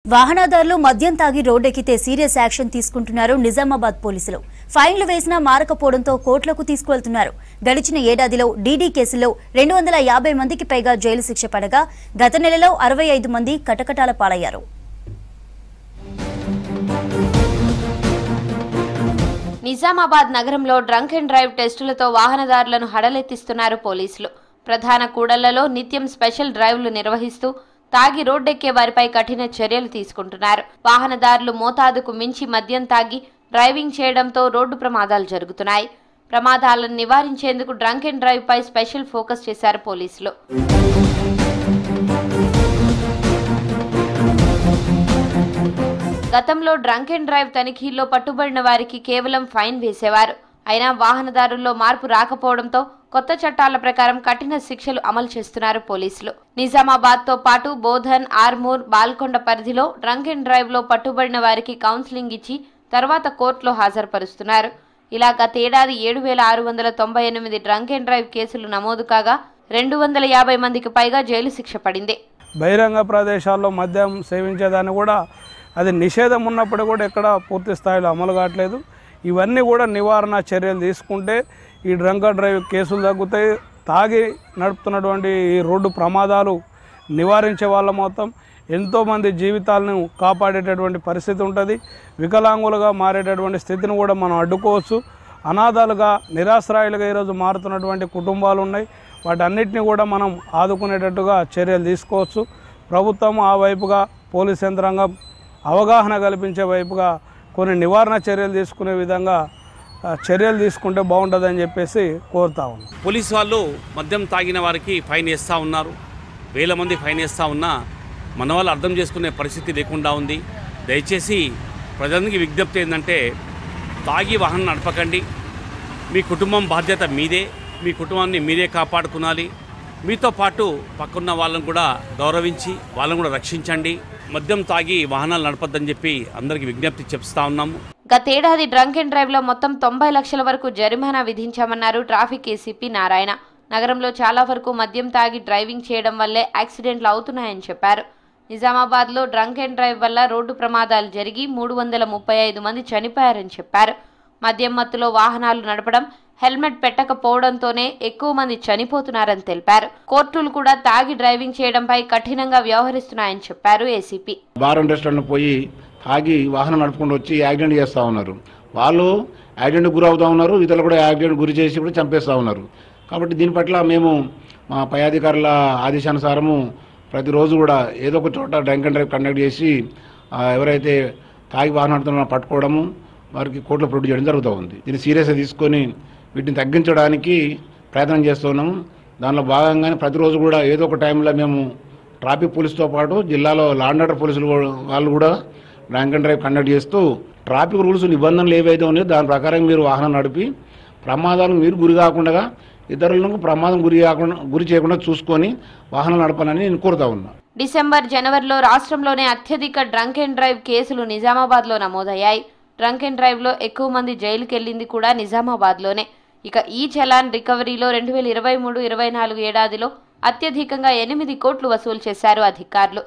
వాహనదారులు మద్యం తాగి రోడ్డెక్కితే సీరియస్ యాక్షన్ తీసుకుంటున్నారు నిజామాబాద్ పోలీసులు. ఫైన్లు వేసినా మారకపోవడంతో కోర్టులకు తీసుకువెళ్తున్నారు. గడిచిన ఏడాదిలో డీడీ కేసులో 250 మందికి పైగా జైలు శిక్ష పడగా గత నెలలో 65 మంది కటకటాల పాలయ్యారు. నిజామాబాద్ నగరంలో డ్రంక్ అండ్ డ్రైవ్ టెస్టులతో వాహనదారులను హడలెత్తిస్తున్నారు పోలీసులు. ప్రధాన కూడళ్లలో నిత్యం స్పెషల్ డ్రైవ్లు నిర్వహిస్తూ తాగి రోడ్డెక్కే వారిపై కఠిన చర్యలు తీసుకుంటున్నారు. వాహనదారులు మోతాదుకు మించి మద్యం తాగి డ్రైవింగ్ చేయడంతో రోడ్డు ప్రమాదాలు జరుగుతున్నాయి. ప్రమాదాలను నివారించేందుకు డ్రంక్ అండ్ డ్రైవ్ పై స్పెషల్ ఫోకస్ చేశారు పోలీసులు. గతంలో డ్రంక్ అండ్ డ్రైవ్ తనిఖీల్లో పట్టుబడిన వారికి కేవలం ఫైన్ వేసేవారు. అయినా వాహనదారుల్లో మార్పు రాకపోవడంతో కొత్త చట్టాల ప్రకారం కఠిన శిక్షలు అమలు చేస్తున్నారు పోలీసులు. నిజామాబాద్ తో పాటు బోధన్, ఆర్మూర్, బాల్కొండ పరిధిలో డ్రంక్ అండ్ డ్రైవ్ లో పట్టుబడిన వారికి కౌన్సిలింగ్ ఇచ్చి తర్వాత కోర్టులో హాజరుపరుస్తున్నారు. ఇలా గతేడాది 7,698 డ్రంక్ అండ్ డ్రైవ్ కేసులు నమోదు కాగా 250 మందికి పైగా జైలు శిక్ష పడింది. బహిరంగ ప్రదేశాల్లో మద్యం సేవించేదాన్ని కూడా అది నిషేధం ఉన్నప్పుడు కూడా ఎక్కడ పూర్తి స్థాయిలో అమలు కావట్లేదు. ఇవన్నీ కూడా నివారణ చర్యలు తీసుకుంటే ఈ డ్రంక్ అండ్ డ్రైవ్ కేసులు తగ్గుతాయి. తాగి నడుపుతున్నటువంటి ఈ రోడ్డు ప్రమాదాలు నివారించే వాళ్ళ మొత్తం ఎంతోమంది జీవితాలను కాపాడేటటువంటి పరిస్థితి ఉంటుంది. వికలాంగులుగా మారేటటువంటి స్థితిని కూడా మనం అడ్డుకోవచ్చు. అనాథాలుగా నిరాశ్రాయులుగా ఈరోజు మారుతున్నటువంటి కుటుంబాలు ఉన్నాయి. వాటన్నిటిని కూడా మనం ఆదుకునేటట్టుగా చర్యలు తీసుకోవచ్చు. ప్రభుత్వం ఆ వైపుగా పోలీస్ యంత్రాంగం అవగాహన కల్పించే వైపుగా కొన్ని నివారణ చర్యలు తీసుకునే విధంగా చర్యలు తీసుకుంటే బాగుంటుందని చెప్పేసి కోరుతా ఉన్నాం. పోలీసు వాళ్ళు మద్యం తాగిన వారికి ఫైన్ వేస్తూ ఉన్నారు. వేల మంది ఫైన్ వేస్తూ ఉన్నా మన వాళ్ళు అర్థం చేసుకునే పరిస్థితి లేకుండా ఉంది. దయచేసి ప్రజలకి విజ్ఞప్తి ఏంటంటే తాగి వాహనం నడపకండి. మీ కుటుంబం బాధ్యత మీదే. మీ కుటుంబాన్ని మీరే కాపాడుకోవాలి. మీతో పాటు పక్కన్న వాళ్ళని కూడా గౌరవించి వాళ్ళని కూడా రక్షించండి. మద్యం తాగి వాహనాలు నడపద్దని చెప్పి అందరికీ విజ్ఞప్తి చెప్తా ఉన్నాము. గతేడాది డ్రంక్ అండ్ డ్రైవ్ లో మొత్తం 90 లక్షల వరకు జరిమానా విధించామన్నారు ట్రాఫిక్ ఏసీపీ నారాయణ. నగరంలో చాలా వరకు మద్యం తాగి డ్రైవింగ్ చేయడం వల్లే యాక్సిడెంట్లు అవుతున్నాయని చెప్పారు. నిజామాబాద్ లో డ్రంక్ అండ్ డ్రైవ్ వల్ల రోడ్డు ప్రమాదాలు జరిగి 335 మంది చనిపోయారని చెప్పారు. మద్యం మత్తులో వాహనాలు నడపడం, హెల్మెట్ పెట్టకపోవడంతోనే ఎక్కువ మంది చనిపోతున్నారని తెలిపారు. కోర్టులు కూడా తాగి డ్రైవింగ్ చేయడంపై కఠినంగా వ్యవహరిస్తున్నాయని చెప్పారు ఏసీపీ. బార్ అండ్ రెస్టారెంట్ పోయి తాగి వాహనం నడుపుకుంటూ వచ్చి యాక్సిడెంట్ చేస్తూ ఉన్నారు. వాళ్ళు యాక్సిడెంట్ గురి అవుతూ ఉన్నారు. ఇతరులు కూడా యాక్సిడెంట్ గురి చేసి కూడా చంపేస్తూ ఉన్నారు. కాబట్టి దీని పట్ల మేము మా పై అధికారుల ఆదేశానుసారము ప్రతిరోజు కూడా ఏదో ఒక చోట డ్రంక్ అండ్ డ్రైవ్ కండక్ట్ చేసి ఎవరైతే తాగి వాహనం నడుపుతున్నారో పట్టుకోవడము, వారికి కోర్టులో ప్రొడ్యూస్ చేయడం జరుగుతూ ఉంది. దీన్ని సీరియస్గా తీసుకొని వీటిని తగ్గించడానికి ప్రయత్నం చేస్తున్నాము. దానిలో భాగంగానే ప్రతిరోజు కూడా ఏదో ఒక టైంలో మేము ట్రాఫిక్ పోలీసుతో పాటు జిల్లాలో లా అండ్ ఆర్డర్ పోలీసులు వాళ్ళు కూడా డ్రంక్ అండ్ డ్రైవ్ కండక్ట్ చేస్తూ ట్రాఫిక్ రూల్స్ నిబంధనలు ఏవైతే ఉన్నాయో దాని ప్రకారం మీరు వాహనం నడిపి ప్రమాదాలకు మీరు గురి కాకుండా ఇతరులకు ప్రమాదం గురి చేయకుండా చూసుకొని వాహనం నడపాలని నేను కోరుతా ఉన్నా. డిసెంబర్, జనవరిలో రాష్ట్రంలోనే అత్యధిక డ్రంక్ అండ్ డ్రైవ్ కేసులు నిజామాబాద్ లో నమోదయ్యాయి. డ్రంక్ అండ్ డ్రైవ్ లో ఎక్కువ మంది జైలుకి వెళ్లింది కూడా నిజామాబాద్ లోనే. ఇక ఈ చలాన్ రికవరీలో 2023-24 ఏడాదిలో అత్యధికంగా 8 కోట్లు వసూలు చేశారు అధికారులు.